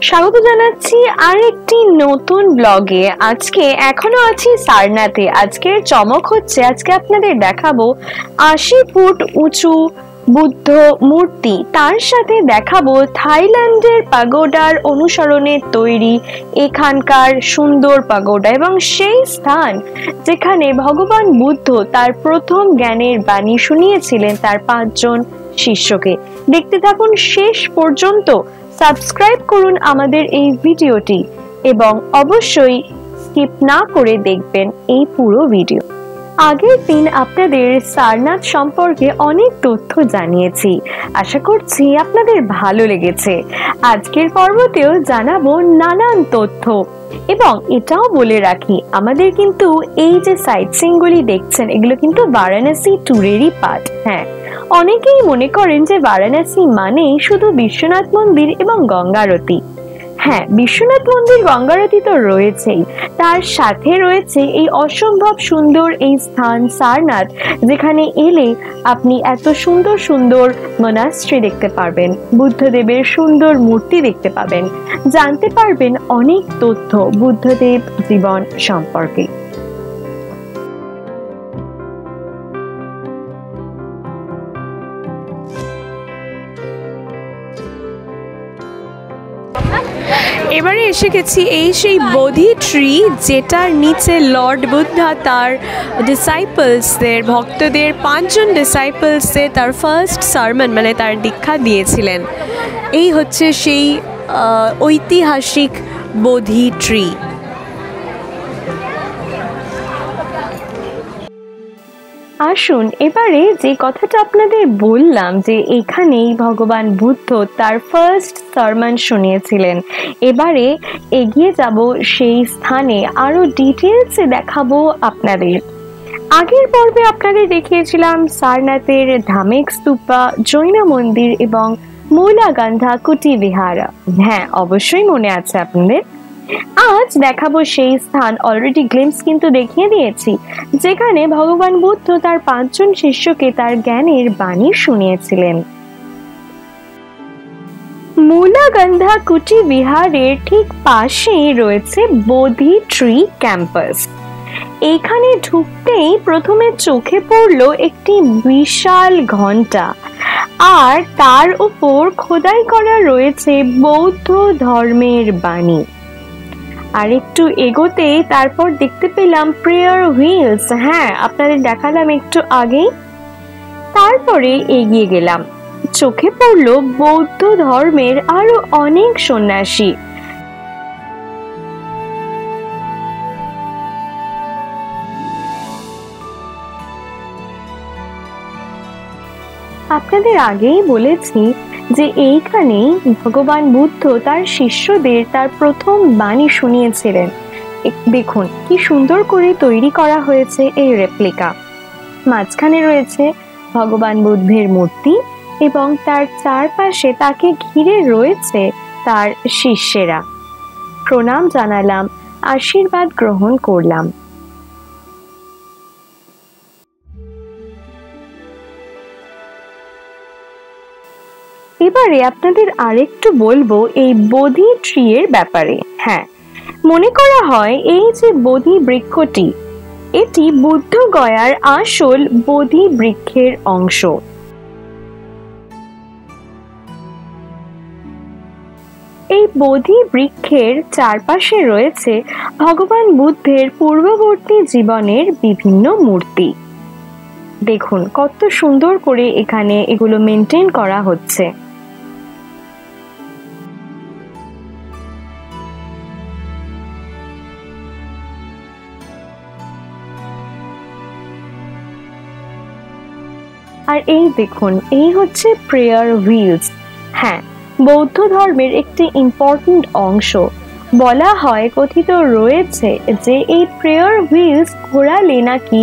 স্বাগত জানাচ্ছি আরেকটি নতুন ব্লগে। আজকে এখনো আছি সারনাথে। আজকের চমক হচ্ছে আজকে আপনাদের দেখাবো ৮০ ফুট উঁচু বুদ্ধ মূর্তি, তার সাথে দেখাবো থাইল্যান্ডের পাগোডার অনুসরণে তৈরি এখানকার সুন্দর পাগোডা এবং সেই স্থান যেখানে ভগবান বুদ্ধ তার প্রথম জ্ঞানের বাণী শুনিয়েছিলেন তার ৫ জন শিষ্যকে। দেখতে থাকুন শেষ পর্যন্ত, সাবস্ক্রাইব করুন আমাদের এই ভিডিওটি এবং অবশ্যই স্কিপ না করে দেখবেন এই পুরো ভিডিও। আগের দিন আপনাদের সারনাথ সম্পর্কে অনেক তথ্য জানিয়েছি, আশা করছি আপনাদের ভালো লেগেছে। আজকের পর্বতেও জানাবো নানান তথ্য এবং এটাও বলে রাখি আমাদের কিন্তু এই যে সাইট সিইংগুলি দেখছেন এগুলো কিন্তু বারাণসী ট্যুরেরই পার্ট। হ্যাঁ, অনেকেই মনে করেন যে বারাণসী মানেই শুধু বিশ্বনাথ মন্দির এবং গঙ্গারতি। হ্যাঁ, বিশ্বনাথ মন্দির গঙ্গারতি তো রয়েছেই, তার সাথে রয়েছে এই অসম্ভব সুন্দর এই স্থান সারনাথ, যেখানে এলে আপনি এত সুন্দর সুন্দর মনাস্ট্রি দেখতে পারবেন, বুদ্ধদেবের সুন্দর মূর্তি দেখতে পাবেন, জানতে পারবেন অনেক তথ্য বুদ্ধদেব জীবন সম্পর্কে। এবারে এসে গেছি এই সেই বোধি ট্রি, যেটার নিচে লর্ড বুদ্ধা তার ডিসাইপলসদের, ভক্তদের ৫ জন ডিসাইপলসদের তার ফার্স্ট সারমন মানে তার দীক্ষা দিয়েছিলেন। এই হচ্ছে সেই ঐতিহাসিক বোধি ট্রি। আসুন এবারে যে কথাটা আপনাদের বললাম যে এখানেই ভগবান বুদ্ধ তার ফার্স্ট সারমন শুনিয়েছিলেন, এবারে এগিয়ে যাব সেই স্থানে, আরো ডিটেলসে দেখাবো আপনাদের। আগের পর্বে আপনাদের দেখিয়েছিলাম সারনাথের ধামেক স্তূপা, জৈন মন্দির এবং মূলাগান্ধা কুটি বিহারা। হ্যাঁ, অবশ্যই মনে আছে আপনাদের। আজ দেখাবো সেই স্থান, অলরেডি গ্লিম্পস কিন্তু দেখিয়ে দিয়েছি, যেখানে ভগবান বুদ্ধ তার ৫ জন শিষ্যকে তার জ্ঞানের বাণী শুনিয়েছিলেন। মূলাগান্ধা কুটি বিহারের ঠিক পাশেই রয়েছে বোধি ট্রি ক্যাম্পাস। এখানে ঢুকতেই প্রথমে চোখে পড়লো একটি বিশাল ঘণ্টা, আর তার উপর খোদাই করা রয়েছে বৌদ্ধ ধর্মের বাণী। আর একটু এগোতেই তারপর দেখতে পেলাম প্রেয়ার হুইলস। হ্যাঁ, আপনাদের দেখালাম একটু আগেই। তারপরে এগিয়ে গেলাম, চোখে পড়লো বৌদ্ধ ধর্মের আরো অনেক সন্ন্যাসী। আপনাদের আগেই বলেছি যে এইখানেই ভগবান বুদ্ধ তার শিষ্যদের তার প্রথম বাণী শুনিয়েছিলেন। দেখুন কি সুন্দর করে তৈরি করা হয়েছে এই রেপ্লিকা। মাঝখানে রয়েছে ভগবান বুদ্ধের মূর্তি এবং তার চারপাশে তাকে ঘিরে রয়েছে তার শিষ্যেরা। প্রণাম জানালাম, আশীর্বাদ গ্রহণ করলাম। এবারে আপনাদের আরেকটু বলবো এই বোধি ট্রি এর ব্যাপারে। হ্যাঁ, মনে করা হয় এই যে বোধি বৃক্ষটি, এটি বুদ্ধ গয়ার আসল বোধি বৃক্ষের অংশ। এই বোধি বৃক্ষের চারপাশে রয়েছে ভগবান বুদ্ধের পূর্ববর্তী জীবনের বিভিন্ন মূর্তি। দেখুন কত সুন্দর করে এখানে এগুলো মেনটেন করা হচ্ছে। আর এই দেখুন, এই হচ্ছে প্রেয়ার হুইলস। হ্যাঁ, বৌদ্ধ ধর্মের একটি ইম্পর্ট্যান্ট অংশ। বলা হয়, কথিত রয়েছে যে এই প্রেয়ার হুইলস ঘোরালে নাকি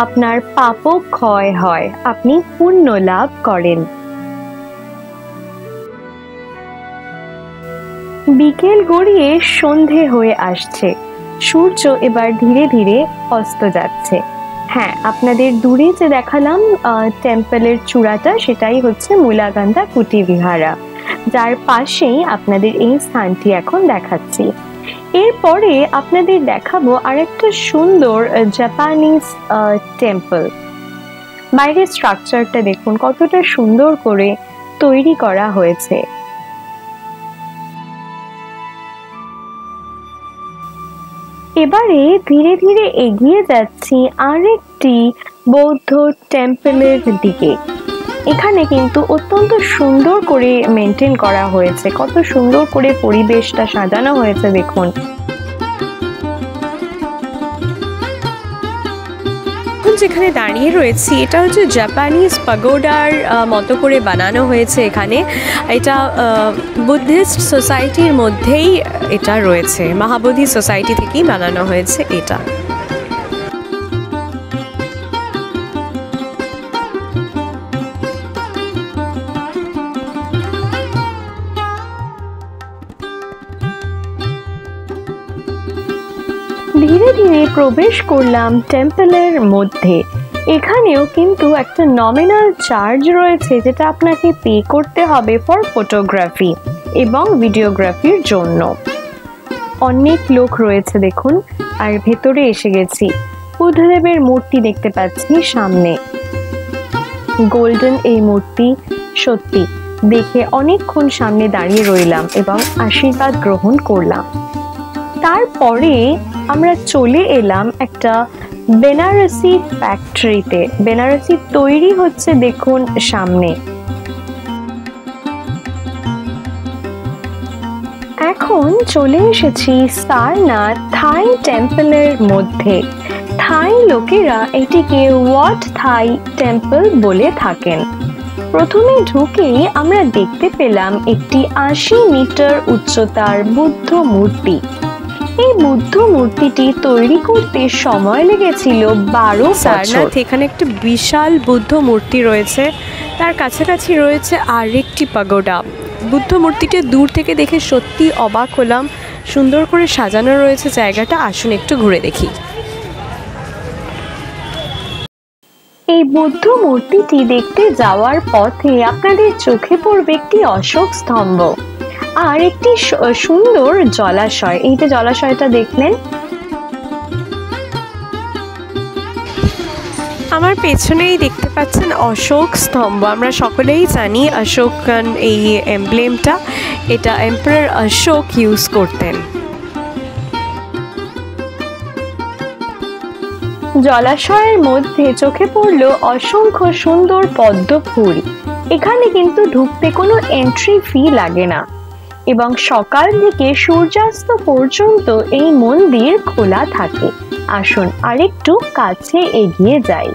আপনার পাপ ক্ষয় হয়, আপনি পুণ্য লাভ করেন। বিকেল গড়িয়ে সন্ধে হয়ে আসছে, সূর্য এবার ধীরে ধীরে অস্ত যাচ্ছে। হ্যাঁ, আপনাদের দূরে যে দেখালাম টেম্পলের চূড়াটা, সেটাই হচ্ছে মূলাগান্ধা কুটি বিহারা। যার পাশেই আপনাদের এই স্থানটি এখন দেখাচ্ছি। এরপরে আপনাদের দেখাবো আরেকটা সুন্দর জাপানিজ টেম্পল। বাইরের স্ট্রাকচারটা দেখুন কতটা সুন্দর করে তৈরি করা হয়েছে। এবারে ধীরে ধীরে এগিয়ে যাচ্ছি আরেকটি বৌদ্ধ টেম্পলের দিকে। এখানে কিন্তু অত্যন্ত সুন্দর করে মেনটেন করা হয়েছে, কত সুন্দর করে পরিবেশটা সাজানো হয়েছে দেখুন। যেখানে দাঁড়িয়ে রয়েছি এটা হচ্ছে জাপানিজ পাগোডার মতো করে বানানো হয়েছে। এখানে এটা বুদ্ধিস্ট সোসাইটির মধ্যেই এটা রয়েছে, মহাবোধি সোসাইটি থেকেই বানানো হয়েছে এটা। ধীরে ধীরে প্রবেশ করলাম টেম্পলের মধ্যে। এখানেও কিন্তু একটা নমিনাল চার্জ রয়েছে যেটা আপনাকে পে করতে হবে ফর ফটোগ্রাফি এবং ভিডিওগ্রাফির জন্য। অনেক লোক রয়েছে দেখুন। আর ভেতরে এসে গেছি, বুদ্ধদেবের মূর্তি দেখতে পাচ্ছি সামনে। গোল্ডেন এই মূর্তি, সত্যি দেখে অনেকক্ষণ সামনে দাঁড়িয়ে রইলাম এবং আশীর্বাদ গ্রহণ করলাম। তারপরে আমরা চলে এলাম একটা বেনারসি ফ্যাক্টরিতে। বেনারসি তৈরি হচ্ছে দেখুন সামনে। এখন চলে এসেছি সারনাথ থাই টেম্পলের মধ্যে। থাই লোকেরা এটিকে ওয়াট থাই টেম্পল বলে থাকেন। প্রথমে ঢুকেই আমরা দেখতে পেলাম একটি 80 মিটার উচ্চতার বুদ্ধ মূর্তি। এই বুদ্ধ মূর্তিটি তৈরি করতে সময় লেগেছিল 12 বছর। এখানে একটা বিশাল বুদ্ধ মূর্তি রয়েছে, তার কাছাকাছি রয়েছে আরেকটি পাগোডা। বুদ্ধ মূর্তিটা দূর থেকে দেখে সত্যি অবাক হলাম, সুন্দর করে সাজানো রয়েছে জায়গাটা। আসুন একটু ঘুরে দেখি। এই বুদ্ধ মূর্তিটি দেখতে যাওয়ার পথে আপনাদের চোখে পড়বে একটি অশোক স্তম্ভ আর একটি সুন্দর জলাশয়। এই যে জলাশয়টা দেখলেন, আমার পেছনেই দেখতে পাচ্ছেন অশোক স্তম্ভ। আমরা সকলেই জানি অশোক এই এমব্লেমটা, এটা এম্পারার অশোক ইউজ করতেন। জলাশয়ের মধ্যে চোখে পড়ল অসংখ্য সুন্দর পদ্ম ফুল। এখানে কিন্তু ঢুকতে কোনো এন্ট্রি ফি লাগে না এবং সকাল থেকে সূর্যাস্ত পর্যন্ত এই মন্দির খোলা থাকে। আসুন আরেকটু কাছে এগিয়ে যাই।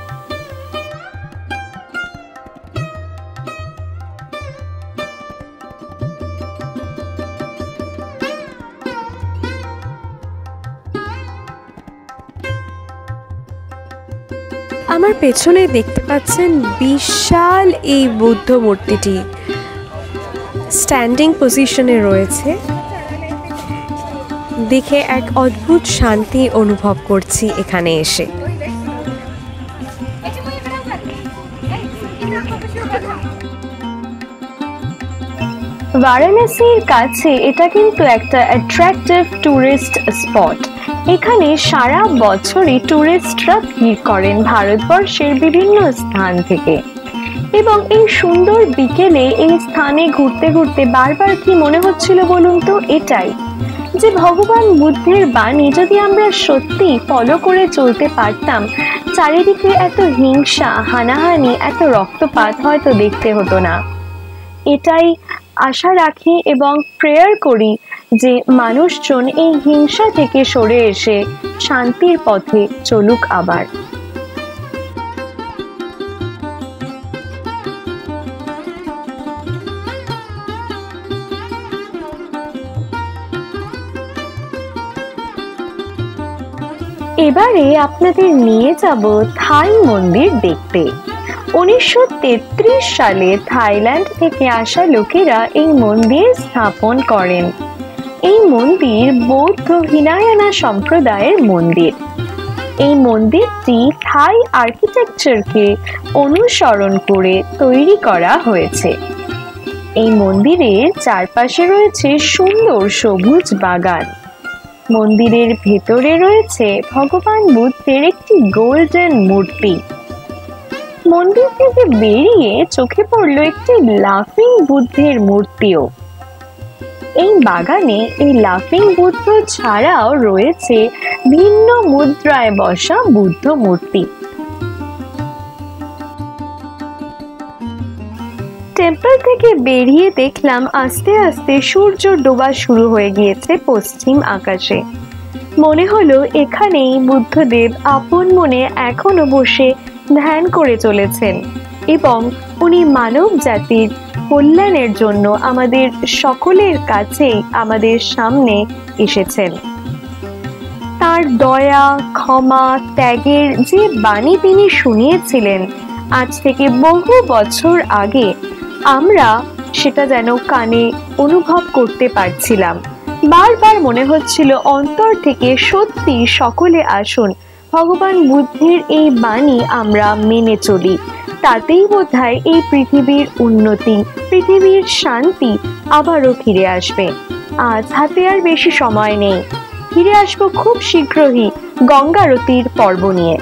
আমার পেছনে দেখতে পাচ্ছেন বিশাল এই বুদ্ধ মূর্তিটি স্ট্যান্ডিং পজিশনে রয়েছে। দেখে এক অদ্ভুত শান্তি অনুভব করছি এখানে এসে। বারাণসীর কাছে এটা কিন্তু একটা অ্যাট্রাকটিভ টুরিস্ট স্পট। এখানে সারা বছরই টুরিস্টরা ভিড় করেন ভারতবর্ষের বিভিন্ন স্থান থেকে। এবং এই সুন্দর বিকেলে এই স্থানে ঘুরতে ঘুরতে বারবার কি মনে হচ্ছিল বলুন তো, এটাই যে ভগবান বুদ্ধের বাণী যদি আমরা সত্যি ফলো করে চলতে পারতাম, চারিদিকে এত হিংসা, হানাহানি, এত রক্তপাত হয়তো দেখতে হতো না। এটাই আশা রাখি এবং প্রেয়ার করি যে মানুষজন এই হিংসা থেকে সরে এসে শান্তির পথে চলুক আবার। এবারে আপনাদের নিয়ে যাব থাই মন্দির দেখতে। 1933 সালে থাইল্যান্ড থেকে আসা লোকেরা এই মন্দির স্থাপন করেন। এই মন্দির বৌদ্ধ হিনায়ানা সম্প্রদায়ের মন্দির। এই মন্দিরটি থাই আর্কিটেকচারকে অনুসরণ করে তৈরি করা হয়েছে। এই মন্দিরের চারপাশে রয়েছে সুন্দর সবুজ বাগান। মন্দিরের ভেতরে রয়েছে ভগবান বুদ্ধের একটি গোল্ডেন মূর্তি। মন্দির থেকে বেরিয়ে চোখে পড়ল একটি লাফিং বুদ্ধের মূর্তিও। এই বাগানে এই লাফিং বুদ্ধ ছাড়াও রয়েছে ভিন্ন মুদ্রায় বসা বুদ্ধ মূর্তি। টেম্পল থেকে বেরিয়ে দেখলাম আস্তে আস্তে সূর্য ডোবা শুরু হয়ে গিয়েছে পশ্চিম আকাশে। মনে হলো এখানেই বুদ্ধদেব আপন মনে এখনো বসে ধ্যান করে চলেছেন এবং উনি মানব জাতির কল্যাণের জন্য আমাদের সকলের কাছেই আমাদের সামনে এসেছেন। তার দয়া, ক্ষমা, ত্যাগের যে বাণী তিনি শুনিয়েছিলেন আজ থেকে বহু বছর আগে, আমরা সেটা যেন কানে অনুভব করতে পারছিলাম। বারবার মনে হচ্ছিল অন্তর থেকে সত্যি সকলে আসুন, ভগবান বুদ্ধের এই বাণী আমরা মেনে চলি, তাতেই বোধহয় এই পৃথিবীর উন্নতি, পৃথিবীর শান্তি আবারও ফিরে আসবে। আজ হাতে আর বেশি সময় নেই, ফিরে আসবো খুব শীঘ্রই গঙ্গারতির পর্ব নিয়ে।